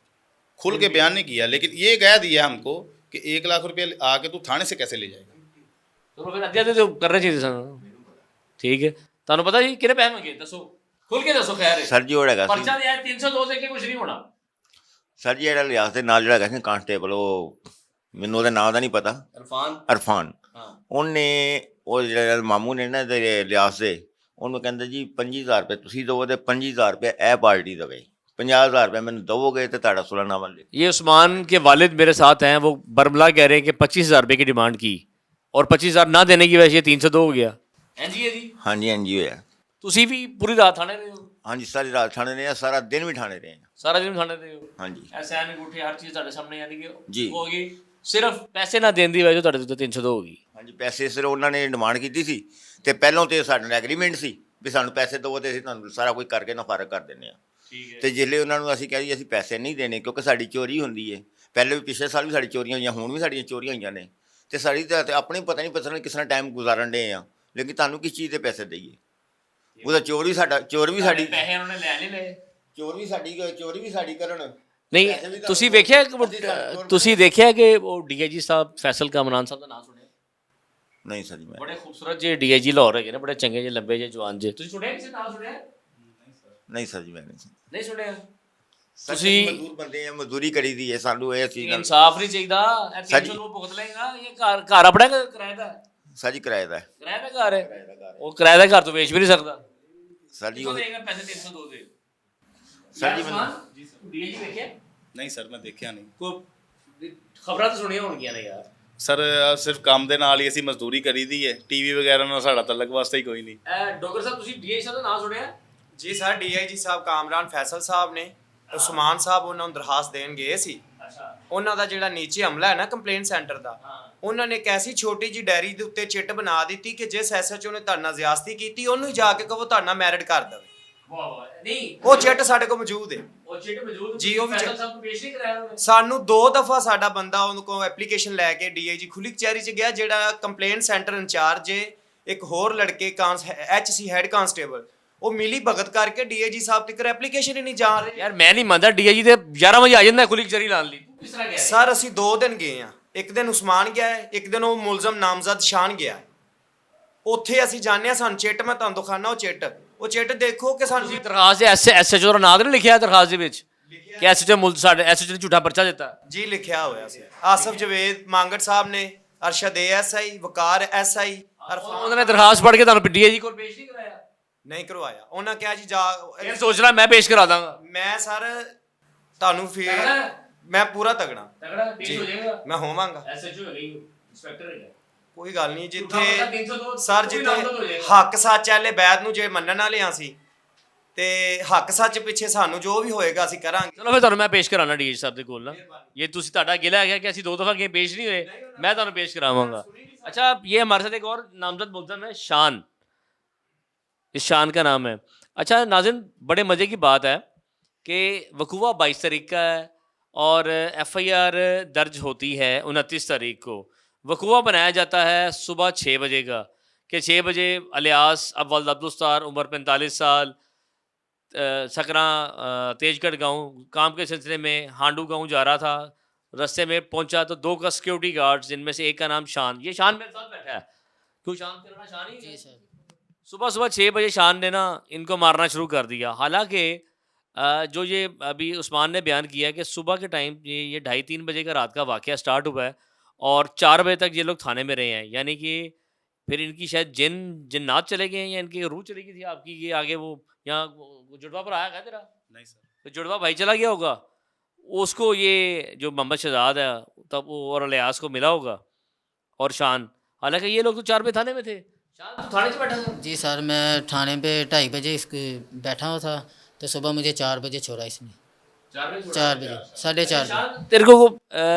खुल के बयान नहीं किया, लेकिन ये कह दिया हमको कि 1 लाख रुपया आके तू थाने से कैसे ले जाएगा। तो फिर अध्यादेश तो करना चाहिए सन। ठीक है, ਤੁਹਾਨੂੰ ਪਤਾ ਜੀ ਕਿਹਨੇ ਪੈਸੇ ਮੰਗੇ? ਦੱਸੋ, ਖੁੱਲ ਕੇ ਦੱਸੋ। ਖੈਰ ਸਰ ਜੀ ਉਹ ਹੈਗਾ ਸੀ ਪਰਚਾ ਦਿਆ 302 ਦੇ ਕੇ ਕੁਝ ਨਹੀਂ ਹੋਣਾ। ਸਰ ਜੀ ਜਿਹੜਾ ਲਿਆਸ ਦੇ ਨਾਲ ਜਿਹੜਾ ਹੈਗਾ ਸੀ ਕਾਂਸਟੇਬਲ, ਉਹ ਮੈਨੂੰ ਉਹਦੇ ਨਾਂ ਦਾ ਨਹੀਂ ਪਤਾ, ਅਰਫਾਨ। ਹਾਂ, ਉਹਨੇ ਉਹ ਜਿਹੜਾ ਮਾਮੂ ਨੇ ਨਾ ਤੇ ਲਿਆਸ ਦੇ, ਉਹਨੂੰ ਕਹਿੰਦੇ ਜੀ 25,000 ਰੁਪਏ ਤੁਸੀਂ ਦੇਵੋ ਤੇ 25,000 ਰੁਪਏ ਇਹ ਪਾਰਟੀ ਦੇਵੇ, 50,000 रुपये मैंने दोगे तो ताड़ा सुलहनामा ले। ये उस्मान के वालिद मेरे साथ हैं, वो बरमला कह रहे हैं कि 25,000 रुपये की डिमांड की, और 25,000 ना देने की वजह से 302 हो गया। हाँ जी होया। तुसी भी पूरी रात थाने रहे हो? हाँ जी सारी रात थाने रहे हैं, सारा दिन भी थाने रहे हैं। सारा दिन थाने रहे हो? हाँ जी। ऐसे अंगूठे हर चीज़ ਤੁਹਾਡੇ ਸਾਹਮਣੇ, यानी कि जी होगी ਸਿਰਫ ਪੈਸੇ ਨਾ ਦੇਣ ਦੀ ਵਜ੍ਹਾ ਤੋਂ ਤੁਹਾਡੇ ਤੋਂ 302 ਹੋ ਗਈ। ਹਾਂਜੀ, ਪੈਸੇ ਸਿਰ ਉਹਨਾਂ ਨੇ ਡਿਮਾਂਡ ਕੀਤੀ ਸੀ ਤੇ ਪਹਿਲਾਂ ਤੇ ਸਾਡੇ ਨਾਲ ਐਗਰੀਮੈਂਟ ਸੀ ਵੀ ਸਾਨੂੰ ਪੈਸੇ ਦਿਓ ਤੇ ਅਸੀਂ ਤੁਹਾਨੂੰ ਸਾਰਾ ਕੁਝ ਕਰਕੇ ਨਾ ਫਾਰਗ ਕਰ ਦਿੰਦੇ ਆ। ਠੀਕ ਹੈ। ਤੇ ਜਿੱਲੇ ਉਹਨਾਂ ਨੂੰ ਅਸੀਂ ਕਿਹਾ ਜੀ ਅਸੀਂ ਪੈਸੇ ਨਹੀਂ ਦੇਣੇ ਕਿਉਂਕਿ ਸਾਡੀ ਚੋਰੀ ਹੁੰਦੀ ਹੈ, ਪਹਿਲੇ ਵੀ ਪਿਛਲੇ ਸਾਲ ਵੀ ਸਾਡੀ ਚੋਰੀਆਂ ਹੋਈਆਂ, ਹੁਣ ਵੀ ਸਾਡੀਆਂ ਚੋਰੀਆਂ ਹੋਈਆਂ ਨੇ ਤੇ ਸਾਡੀ ਤਾਂ ਤੇ ਆਪਣੀ ਪਤਾ ਨਹੀਂ ਕਿਸ ਤਰ੍ਹਾਂ ਟਾਈਮ ਗੁਜ਼ਾਰਨ ਦੇ ਆ, ਲੇਕਿਨ ਤੁਹਾਨੂੰ ਕਿਸ ਚੀਜ਼ ਦੇ ਪੈਸੇ ਦਈਏ? ਉਹਦਾ ਚੋਰ ਵੀ ਸਾਡੀ ਪੈਸੇ ਉਹਨਾਂ ਨੇ ਲੈ ਨਹੀਂ ਲਏ। ਚੋਰ ਵੀ ਸਾਡੀ ਕਰਨ। ਨਹੀਂ ਤੁਸੀਂ ਵੇਖਿਆ ਤੁਸੀਂ ਦੇਖਿਆ ਕਿ ਉਹ ਡੀਆਈਜੀ ਸਾਹਿਬ ਫੈਸਲ ਕਾਮਰਾਨ ਸਾਹਿਬ ਦਾ ਨਾਮ ਸੁਣਿਆ? ਨਹੀਂ ਸਰ ਜੀ, ਮੈਂ ਬੜੇ ਖੂਬਸੂਰਤ ਜਿਹੇ ਡੀਆਈਜੀ ਲਾਹੌਰ ਹੈਗੇ ਨੇ, ਬੜੇ ਚੰਗੇ ਜਿਹੇ ਲੰਬੇ ਜਿਹੇ ਜਵਾਨ ਜਿਹੇ, ਤੁਸੀਂ ਸੁਣਿਆ ਕਿਸੇ ਨਾਮ ਸੁਣਿਆ? ਨਹੀਂ ਸਰ ਜੀ, ਮੈਂ ਨਹੀਂ ਸੁਣਿਆ। ਨਹੀਂ ਸੁਣਿਆ। ਤੁਸੀਂ ਤੁਸੀਂ ਮਜ਼ਦੂਰ ਬੰਦੇ ਆ, ਮਜ਼ਦੂਰੀ ਕਰੀ ਦੀ ਹੈ, ਸਾਨੂੰ ਇਹ ਚੀਜ਼ ਨਾਲ ਇਨਸਾਫ ਨਹੀਂ ਚਾਹੀਦਾ। ਇਹ 300 ਨੂੰ ਭੁਗਤ ਲਏਗਾ। ਇਹ ਘਰ ਆਪਣਾ ਕਿਰਾਏ ਦਾ ਹੈ? ਸਾਜੀ ਕਿਰਾਏ ਦਾ ਹੈ। ਕਿਰਾਏ ਦਾ ਘਰ ਹੈ। ਉਹ ਕਿਰਾਏ ਦਾ ਘਰ ਤੋਂ ਵੇਚ ਵੀ ਨਹੀਂ ਸਕਦਾ। ਸਰ ਜੀ ਕਿਉਂ ਦੇਗਾ ਪੈਸੇ 302 ਦੇ? ਸਰ ਜੀ ਮੈਨੂੰ ਡੀਆਈਜੀ ਵੇਖਿਆ? ਨਹੀਂ ਸਰ, ਮੈਂ ਦੇਖਿਆ ਨਹੀਂ। ਕੋਈ ਖਬਰਾਂ ਤਾਂ ਸੁਣੀਆਂ ਹੋਣਗੀਆਂ ਨੇ ਯਾਰ। ਸਰ ਸਿਰਫ ਕੰਮ ਦੇ ਨਾਲ ਹੀ ਅਸੀਂ ਮਜ਼ਦੂਰੀ ਕਰੀ ਦੀ ਹੈ, ਟੀਵੀ ਵਗੈਰਾ ਨਾਲ ਸਾਡਾ ਤਲਕ ਵਾਸਤਾ ਹੀ ਕੋਈ ਨਹੀਂ। ਡਾਕਟਰ ਸਾਹਿਬ ਤੁਸੀਂ ਡੀਆਈਜੀ ਸਾਹਿਬ ਦਾ ਨਾਮ ਸੁਣਿਆ? ਜੀ ਸਰ ਡੀਆਈਜੀ ਸਾਹਿਬ ਕਾਮਰਾਨ ਫੈਸਲ ਸਾਹਿਬ ਨੇ, ਉਸਮਾਨ ਸਾਹਿਬ ਉਹਨਾਂ ਨੂੰ ਦਰਖਾਸਤ ਦੇਣ ਗਏ ਸੀ। ਅੱਛਾ। ਉਹਨਾਂ ਦਾ ਜਿਹੜਾ ਨੀਚੇ ਹਮਲਾ ਹੈ ਨਾ ਕੰਪਲੇਂਟ ਸੈਂਟਰ ਦਾ, ਉਹਨਾਂ ਨੇ ਇੱਕ ਐਸੀ ਛੋਟੀ ਜੀ ਡੈਰੀ ਦੇ ਉੱਤੇ ਚਿੱਟ ਬਣਾ ਦਿੱਤੀ ਕਿ ਜਿਸ ਐਸਐਚਓ ਨੇ ਤੁਹਾਡੇ ਨਾਲ ਜ਼ਿਆਦਤੀ ਕੀਤੀ ਉਹਨੂੰ ਹੀ ਜਾ ਕੇ ਕਹੋ ਤੁਹਾਡੇ ਨਾਲ ਮੈਰਿਟ ਕਰ ਦੇਵੇ। ਵਾਹ ਵਾਹ। ਨਹੀਂ ਉਹ ਚਿੱਟ ਸਾਡੇ ਕੋਲ ਮੌਜੂਦ ਹੈ ਉਹ ਚਿੱਟ ਮੌਜੂਦ ਜੀ, ਉਹ ਵੀ ਫੈਸਲ ਸਾਹਿਬ ਨੂੰ ਪੇਸ਼ ਨਹੀਂ ਕਰਾਇਆ ਉਹਨੇ? ਸਾਨੂੰ 2 ਦਫਾ ਸਾਡਾ ਬੰਦਾ ਉਹਨੂੰ ਕੋਲ ਐਪਲੀਕੇਸ਼ਨ ਲੈ ਕੇ ਡੀਆਈਜੀ ਖੁੱਲੀ ਕਚਹਿਰੀ 'ਚ ਗਿਆ, ਜਿਹੜਾ ਕੰਪਲੇਂਟ ਸੈਂਟਰ ਇੰਚਾਰਜ ਹੈ, ਇੱਕ ਹੋਰ ਲੜਕੇ ਐਚਸੀ ਹੈਡ ਕਾਂਸਟੇਬਲ, ਉਹ ਮਿਲੀ ਭਗਤ ਕਰਕੇ ਡੀਆਈਜੀ ਸਾਹਿਬ ਤੱਕ ਐਪਲੀਕੇਸ਼ਨ ਹੀ ਨਹੀਂ ਜਾ ਰਹੇ। ਯਾਰ ਮੈਂ ਨਹੀਂ ਮੰਨਦਾ ਡੀਆਈਜੀ ਤੇ 11 ਵਜੇ ਆ ਜਾਂਦਾ ਖੁੱਲੀ ਕਚਹਿਰੀ ਲਾਣ ਲਈ। ਕਿਸ ਤਰ੍ਹਾਂ ਗਿਆ? ਸਰ ਅਸੀਂ 2 ਦਿਨ ਗਏ ਆ, ਇੱਕ ਦਿਨ ਉਸਮਾਨ ਗਿਆ ਹੈ, ਇੱਕ ਦਿਨ ਉਹ ਮੁਲਜ਼ਮ ਨਾਮਜ਼ਦ ਸ਼ਾਨ ਗਿਆ। ਉੱਥੇ ਅਸੀਂ ਜਾਣਿਆ, ਸਾਨੂੰ ਚਿੱਟ ਮੈਂ ਤੁਹਾਨੂੰ ਦਿਖਾਣਾ, ਉਹ ਚਿੱਟ ਦੇਖੋ ਕਿ ਸਾਨੂੰ ਤੁਸੀਂ ਦਰਖਾਸਤ ਦੇ ਐਸਐਚਓ ਦਾ ਨਾਮ ਤਾਂ ਨਹੀਂ ਲਿਖਿਆ ਦਰਖਾਸਤ ਦੇ ਵਿੱਚ ਕਿ ਐਸਐਚਓ ਸਾਡੇ ਐਸਐਚਓ ਨੇ ਝੂਠਾ ਪਰਚਾ ਦਿੱਤਾ? ਜੀ ਲਿਖਿਆ ਹੋਇਆ ਸੀ। ਆਸਫ ਜਵੇਦ ਮਾਂਗਟ ਸਾਹਿਬ ਨੇ, ਅਰਸ਼ਦ ਏਐਸਆਈ, ਵਕਾਰ ਐਸਆਈ, ਉਹਨਾਂ ਨੇ ਦਰਖਾਸਤ ਪੜ੍ਹ ਕੇ ਤੁਹਾਨੂੰ ਡੀਆਈਜੀ ਕੋਲ ਪੇਸ਼ ਨਹੀਂ ਕਰਾਇਆ? ਨਹੀਂ ਕਰਵਾਇਆ। ਉਹਨਾਂ ਕਿਹਾ ਜੀ ਜਾ ਇਹ ਸੋਚ ਰਿਹਾ ਮੈਂ ਪੇਸ਼ ਕਰਾ ਦਾਂਗਾ। ਮੈਂ ਸਰ ਤੁਹਾਨੂੰ ਫਿਰ ਮੈਂ ਪੂਰਾ ਤਗੜਾ ਤਗੜਾ ਪੇਸ਼ ਹੋ ਜਾਏਗਾ। ਮੈਂ ਹੋਵਾਂਗਾ। ਐਸਐਚਓ ਹੈਗਾ ਇੰਸਪੈਕਟਰ ਹੈਗਾ। ਕੋਈ ਗੱਲ ਨਹੀਂ, ਝੂਠਾ ਪਰਚਾ 302 ਸਰ ਕੋਈ ਨਾਮਜ਼ਦ ਹੋ ਜਿੱਥੇ ਜਾਏਗਾ। ਹੱਕ ਸੱਚ ਵਾਲੇ ਬੈਦ ਨੂੰ ਜੇ ਮੰਨਣ ਵਾਲੇ ਸੀ ਤੇ ਹੱਕ ਸੱਚ ਪਿੱਛੇ ਸਾਨੂੰ ਜੋ ਵੀ ਹੋਏਗਾ ਅਸੀਂ ਕਰਾਂਗੇ। ਚਲੋ ਫਿਰ ਤੁਹਾਨੂੰ ਮੈਂ ਪੇਸ਼ ਕਰਾਉਣਾ ਡੀਆਈਜੀ ਸਾਹਿਬ ਦੇ ਕੋਲ ਨਾ। ਇਹ ਤੁਸੀਂ ਤੁਹਾਡਾ ਗਿਲਾ ਹੈਗਾ ਕਿ ਅਸੀਂ 2 ਦਫਾ ਗਏ ਪੇਸ਼ ਨਹੀਂ ਹੋਏ, मैं ਤੁਹਾਨੂੰ पेश कराऊंगा। अच्छा ये हमारे साथ एक और नामजद मुल्ज़म है शान, इस शान का नाम है। अच्छा नाज़रीन बड़े मज़े की बात है कि वकूआ 22 तारीख का है और FIR दर्ज होती है 29 तारीख को। वकूआ बनाया जाता है सुबह 6 बजे का कि 6 बजे अलियास अव्वल अब्दुलस्तार उम्र 45 साल सकरा तेजगढ़ गांव काम के सिलसिले में हांडू गांव जा रहा था। रास्ते में पहुंचा तो 2 का सिक्योरिटी गार्ड जिनमें से एक का नाम शान, ये शान मेरे साथ बैठा है। क्यों शान तेरा नाम शान ही है? जी सर। सुबह 6 बजे शान ने ना इनको मारना शुरू कर दिया। हालांकि जो ये अभी उस्मान ने बयान किया कि सुबह के टाइम ये 2:30-3 बजे का रात का वाक़या स्टार्ट हुआ है और 4 बजे तक ये लोग थाने में रहे हैं। यानी कि फिर इनकी शायद जिन्नात चले गए हैं या इनकी रूह चली गई थी आपकी। ये आगे वो यहाँ जुड़वा पर आया क्या तेरा? नहीं सर। तो जुड़वा भाई चला गया होगा, उसको ये जो मोहम्मद शहजाद है तब वो और अलियास को मिला होगा और शान। हालांकि ये लोग तो 4 बजे थाने में थे। शान तो थाने से बैठा था? जी सर, मैं थाने पे 2:30 बजे इसके बैठा हुआ था तो सुबह मुझे 4 बजे छोड़ा इसने। 4 बजे? 4 बजे 4:30 बजे। तेरे को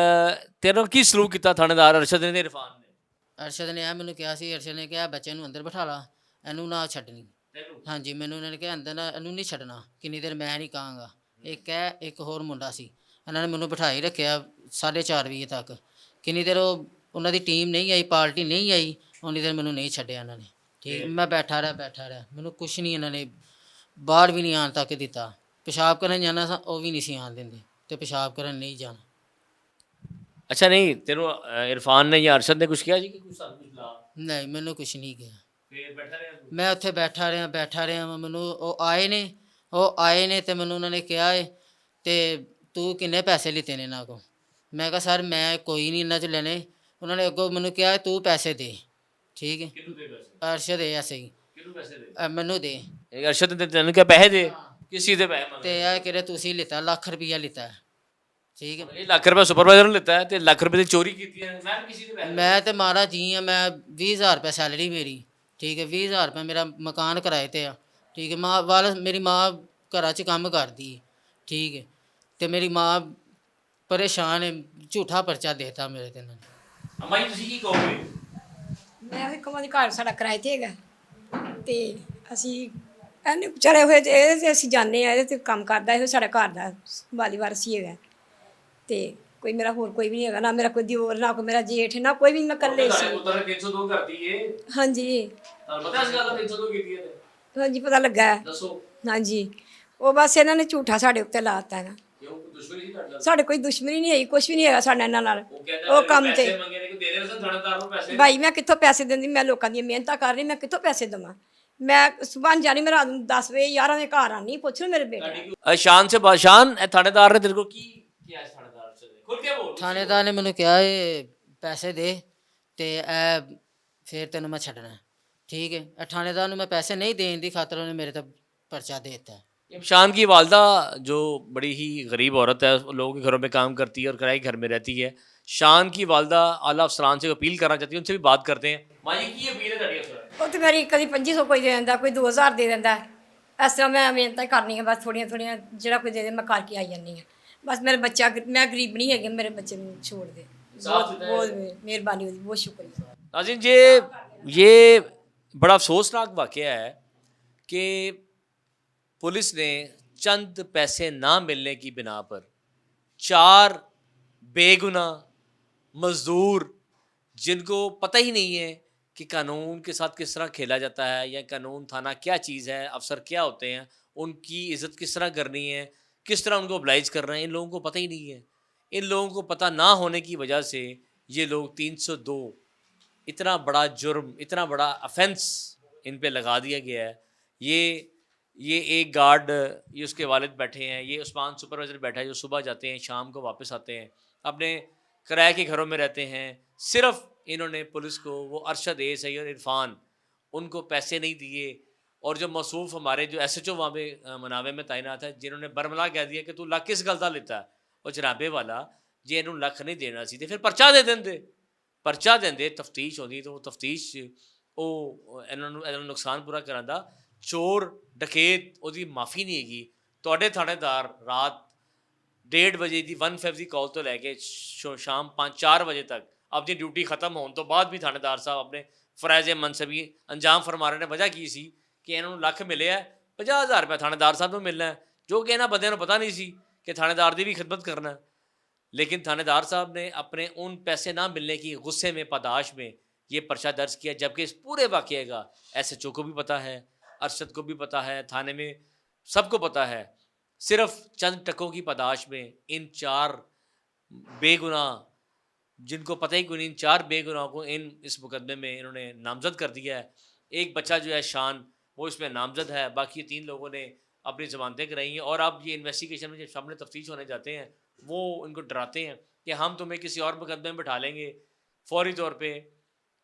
तेरे की सलूक किया थानेदार अरशद ने इरफान ने? ਅਰਸ਼ਦ ਨੇ ਮੈਨੂੰ ਕਿਹਾ ਸੀ, ਅਰਸ਼ਦ ਨੇ ਕਿਹਾ ਬੱਚੇ ਨੂੰ ਅੰਦਰ ਬਿਠਾ ਲਾ, ਇਹਨੂੰ ਨਾ ਛੱਡਣੀ। ਹਾਂਜੀ, ਮੈਨੂੰ ਉਹਨਾਂ ਨੇ ਕਿਹਾ ਅੰਦਰ ਨਾ ਇਹਨੂੰ ਨਹੀਂ ਛੱਡਣਾ, ਕਿੰਨੀ ਦੇਰ ਮੈਂ ਨਹੀਂ ਕਹਾਂਗਾ। ਇੱਕ ਹੋਰ ਮੁੰਡਾ ਸੀ, ਇਹਨਾਂ ਨੇ ਮੈਨੂੰ ਬਿਠਾਈ ਰੱਖਿਆ 4:30 ਵਜੇ ਤੱਕ। ਕਿੰਨੀ ਦੇਰ ਉਹਨਾਂ ਦੀ ਟੀਮ ਨਹੀਂ ਆਈ, ਪਾਰਟੀ ਨਹੀਂ ਆਈ, ਉਨੀ ਦੇਰ ਮੈਨੂੰ ਨਹੀਂ ਛੱਡਿਆ ਇਹਨਾਂ ਨੇ। ਠੀਕ, ਮੈਂ ਬੈਠਾ ਰਿਹਾ, ਮੈਨੂੰ ਕੁਛ ਨਹੀਂ ਇਹਨਾਂ ਨੇ ਬਾਹਰ ਵੀ ਨਹੀਂ ਆਉਣ ਤੱਕ ਦਿੱਤਾ। ਪਿਸ਼ਾਬ ਕਰਨ ਜਾਣਾ ਸਾਂ ਉਹ ਵੀ ਨਹੀਂ ਸੀ ਆਉਣ ਦਿੰਦੇ ਤੇ ਪਿਸ਼ਾਬ ਕਰਨ ਨਹੀਂ ਜਾਣਾ। अच्छा नहीं तेरे इरफान ने या अरशद ने कुछ किया जी कि कुछ ला? ਨਹੀਂ, ਮੈਨੂੰ ਕੁਛ ਨਹੀਂ ਕਿਹਾ। फिर बैठा रहा तू? ਮੈਂ ਉੱਥੇ ਬੈਠਾ ਰਿਹਾ। ਮੈਨੂੰ ਉਹ ਆਏ ਨੇ ਤੇ ਮੈਨੂੰ ਉਹਨਾਂ ਨੇ ਕਿਹਾ ਏ ਤੇ ਤੂੰ ਕਿੰਨੇ ਪੈਸੇ ਲਿੱਤੇ ਨੇ ਇਹਨਾਂ ਕੋਲ? ਮੈਂ ਕਿਹਾ ਸਰ ਮੈਂ ਕੋਈ ਨਹੀਂ ਇਹਨਾਂ 'ਚ ਲੈਣੇ। ਉਹਨਾਂ ਨੇ ਅੱਗੋਂ ਮੈਨੂੰ ਕਿਹਾ ਤੂੰ ਪੈਸੇ ਦੇ। ਠੀਕ ਹੈ, किन्नू दे पैसे? ਅਰਸ਼ਦ ਐਸੇ ਹੀ किन्नू पैसे दे? ਮੈਨੂੰ ਦੇ। एक अरशद ने तेन क्या पैसे दे? किस चीज़ दे पैसे मांगे? ਤੇ ਇਹ ਕਿਹੜੇ ਤੁਸੀਂ ਲਿੱਤਾ, ਲੱਖ ਰੁਪਈਆ ਲਿੱਤਾ। ਠੀਕ ਹੈ, ये लाख रुपये सुपरवाइजर ने लेता है ते लाख रुपये की चोरी की है। मैं भी किसी दे पैसे ਮੈਂ ਤੇ ਮਾਰਾ ਜੀ ਆ। ਮੈਂ 20,000 ਰੁਪਏ ਸੈਲਰੀ ਮੇਰੀ। ਠੀਕ ਹੈ, 20,000 ਰੁਪਏ ਮੇਰਾ ਮਕਾਨ ਕਿਰਾਏ ਤੇ ਆ। ਠੀਕ ਹੈ, ਮੇਰੀ ਮਾਂ ਘਰਾਂ 'ਚ ਕੰਮ ਕਰਦੀ ਹੈ। ਠੀਕ ਹੈ, ਤੇ ਮੇਰੀ ਮਾਂ ਪਰੇਸ਼ਾਨ ਹੈ, ਝੂਠਾ ਪਰਚਾ ਦੇਤਾ ਮੇਰੇ ਤੇ ਇਹਨਾਂ ਨੇ। ਅਮਾ ਜੀ ਤੁਸੀਂ ਕੀ ਕਹੋਗੇ? ਮੈਂ ਵੀ ਕਮਾਂ ਦੀ ਘਰ ਸਾਡਾ ਕਿਰਾਏ ਤੇ ਹੈਗਾ ਤੇ ਅਸੀਂ ਇਹਨੇ ਚਲੇ ਹੋਏ ਤੇ ਇਹਦੇ ਤੇ ਅਸੀਂ ਜਾਂਦੇ ਆ, ਇਹਦੇ ਤੇ ਕੰਮ ਕਰਦਾ ਇਹ ਸਾਡਾ ਘਰ ਦਾ ਵਾਲੀ ਵਾਰਸੀ ਹੈਗਾ ਤੇ ਕੋਈ ਮੇਰਾ ਹੋਰ ਕੋਈ ਵੀ ਨਹੀਂ ਹੈਗਾ, ਨਾ ਮੇਰਾ ਕੋਈ ਦਿਓਰ ਨਾ ਕੋਈ ਮੇਰਾ ਜੇਠ ਨਾ ਕੋਈ ਵੀ, ਮੈਂ ਇਕੱਲੇ ਸੀ। ਪੁੱਤਰ ਨੇ 302 ਕਰਤੀ ਏ, ਹਾਂਜੀ ਤੁਹਾਨੂੰ ਪਤਾ ਇਸ ਗੱਲ ਦਾ 302 ਕੀਤੀ ਹੈ? ਹਾਂਜੀ ਪਤਾ ਲੱਗਾ ਹੈ। ਦੱਸੋ ਹਾਂਜੀ ਉਹ ਬਸ ਇਹਨਾਂ ਨੇ ਝੂਠਾ ਸਾਡੇ ਉੱਤੇ ਲਾਤਾ ਹੈਗਾ। ਕਿਉਂ ਦੁਸ਼ਮਣੀ ਸੀ ਤੁਹਾਡੇ ਨਾਲ? ਸਾਡੇ ਕੋਈ ਦੁਸ਼ਮਣੀ ਨਹੀਂ ਹੈਗੀ, ਕੁਝ ਵੀ ਨਹੀਂ ਹੈਗਾ ਸਾਡਾ ਇਹਨਾਂ ਨਾਲ। ਉਹ ਕਹਿੰਦਾ ਉਹ ਫਿਰ ਕੰਮ ਪੈਸੇ ਤੇ ਮੰਗੇ ਨੇ ਕਿ ਦੇ ਦੇ ਸਨ ਥਾਣੇਦਾਰ ਨੂੰ ਪੈਸੇ। ਭਾਈ ਮੈਂ ਕਿੱਥੋਂ ਪੈਸੇ ਦਿੰਦੀ, ਮੈਂ ਲੋਕਾਂ ਦੀਆਂ ਮਿਹਨਤਾਂ ਕਰ ਰਹੀ, ਮੈਂ ਕਿੱਥੋਂ ਪੈਸੇ ਦੇਵਾਂ? ਮੈਂ ਸੁਬਾਹ ਜਾਣੀ, ਮੈਂ ਰਾਤ ਨੂੰ 10 ਵਜੇ 11 ਵਜੇ ਘਰ ਆਣੀ, ਪੁੱਛ ਲਓ ਮੇਰੇ ਬੇਟੇ। ਸ਼ਾਨ ਸੇ ਬਾਸ਼ਾਨ ਥਾਣੇਦਾਰ ਨੇ ਤੇਰੇ को ਕੀ ਕਿਹਾ? ਇਸ ਥਾਣੇਦਾਰ ਸੇ ਖੁੱਲ ਕੇ ਬੋਲ। ਥਾਣੇਦਾਰ ਨੇ ਮੈਨੂੰ ਕਿਹਾ ਇਹ ਪੈਸੇ ਦੇ ਤੇ ਇਹ ਫਿਰ ਤੈਨੂੰ ਮੈਂ ਛੱਡਣਾ। ठीक है, थानेदार ने मैं पैसे नहीं देने की खातर उन्होंने मेरे तक पर्चा दे देता है। शान की वालदा जो बड़ी ही गरीब औरत है, लोगों के घरों में काम करती है और किराए घर में रहती है, शान की वालदा आला अफसरान से अपील करना चाहती है, उनसे भी बात करते हैं। माँ जी की अपील है ਤੁਹਾਡੀ ਅਫਸਰ? ਉਹ ਤੇ ਮੇਰੀ ਕਦੀ 2500 ਕੋਈ ਦੇ ਦਿੰਦਾ, ਕੋਈ 2000 ਦੇ ਦਿੰਦਾ। ਇਸ ਤਰ੍ਹਾਂ ਮੈਂ ਮਿਹਨਤਾਂ ਹੀ ਕਰਨੀ ਹੈ, ਬਸ ਥੋੜੀਆਂ ਥੋੜੀਆਂ ਜਿਹੜਾ ਕੋਈ ਦੇ ਦੇ ਮੈਂ ਕਰਕੇ ਆਈ ਜਾਂਦੀ ਹਾਂ। ਬਸ ਮੇਰੇ ਬੱਚਾ, ਮੈਂ ਗਰੀਬ ਨਹੀਂ ਹੈਗੀ, ਮੇਰੇ ਬੱਚੇ ਨੂੰ ਛੋੜ ਦੇ। बहुत मेहरबानी होगी, बहुत शुक्रिया। नाज़रीन ये बड़ा अफसोसनाक वाक़या है कि पुलिस ने चंद पैसे ना मिलने की बिना पर 4 बेगुनाह मज़दूर जिनको पता ही नहीं है कि कानून के साथ किस तरह खेला जाता है या कानून थाना क्या चीज़ है, अफसर क्या होते हैं, उनकी इज़्ज़त किस तरह करनी है, किस तरह उनको ओबलाइज कर रहे हैं, इन लोगों को पता ही नहीं है। इन लोगों को पता ना होने की वजह से ये लोग 302 इतना बड़ा जुर्म, इतना बड़ा ऑफेंस इन पे लगा दिया गया है। ये एक गार्ड, ये उसके वालिद बैठे हैं, ये उस्मान सुपरवाइज़र बैठा है जो सुबह जाते हैं शाम को वापस आते हैं, अपने किराए के घरों में रहते हैं। सिर्फ इन्होंने पुलिस को, वो अरशद सही और इरफान, उनको पैसे नहीं दिए। और जो मसूफ हमारे जो SHO वहाँ पे मनावे में तैनात है, जिन्होंने बरमला कह दिया कि तू लख किस गल दा लेता है, और जनाबे वाला जे इन्होंने लख नहीं देना सी, फिर परचा दे देंगे। परचा देंगे, तफ्तीश होती तो तफ्तीश इन्होंने नुकसान पूरा कराने दा। चोर डकैत ਉਹਦੀ माफ़ी नहीं हैगी। ਤੁਹਾਡੇ थानेदार रात 1:30 बजे की 1 ਦੀ कॉल तो लैके शाम 5-4 बजे तक अपनी ड्यूटी खत्म होने तो बाद भी थानेदार साहब अपने फराइज मनसबी अंजाम फरमा रहे ने। वजह की सी कि इन्होंने लख मिले है, 50,000 रुपया थानेदार साहब को मिलना है, जो कि इन्होंने बंदे पता नहीं सी कि थानेदार की भी खिदमत करना है। लेकिन थानेदार साहब ने अपने उन पैसे ना मिलने की गुस्से में, पादाश में ये पर्चा दर्ज किया, जबकि इस पूरे वाक़े का SHO को भी पता है, अरशद को भी पता है, थाने में सबको पता है। सिर्फ चंद टकों की पादाश में इन 4 बेगुनाह, जिनको पता ही कोई नहीं, इन 4 बेगुनाह को इस मुकदमे में इन्होंने नामजद कर दिया है। एक बच्चा जो है शान, वो इसमें नामजद है, बाकी 3 लोगों ने अपनी ज़मानतें कराई हैं। और अब ये इन्वेस्टिगेशन में जब सामने तफ्तीश होने जाते हैं, वो उनको डराते हैं कि हम तुम्हें किसी और मुकदमे में बैठा लेंगे फौरी तौर पे।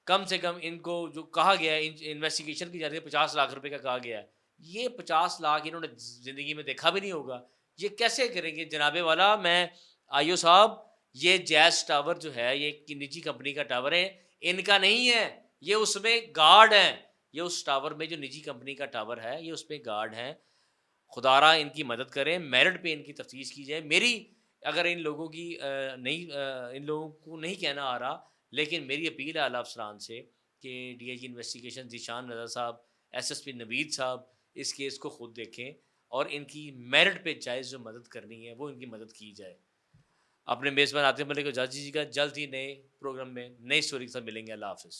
कम से कम इनको जो कहा गया है, इन्वेस्टिगेशन की जाती है 50 लाख रुपए का कहा गया है, ये 50 लाख इन्होंने ज़िंदगी में देखा भी नहीं होगा। ये कैसे करेंगे जनाबे वाला? मैं IO साहब, ये जैज़ टावर जो है ये एक निजी कंपनी का टावर है, इनका नहीं है, ये उसमें गार्ड हैं। ये उस टावर में जो निजी कंपनी का टावर है, ये उसमें गार्ड हैं। खुदारा इनकी मदद करें, मेरिट पे इनकी तफ्तीश की जाए। मेरी अगर इन लोगों की इन लोगों को नहीं कहना आ रहा, लेकिन मेरी अपील है आला अफसरान से कि DIG इन्वेस्टिगेशन ज़ीशान रज़ा साहब, SSP नवीद साहब इस केस को ख़ुद देखें और इनकी मेरिट पे जायज़ जो मदद करनी है वो इनकी मदद की जाए। अपने मेज़बान आतिफ मलिक को इजाज़त दीजिएगा। जल्द ही नए प्रोग्राम में नई स्टोरी के साथ मिलेंगे। अल्लाह हाफ़िज़।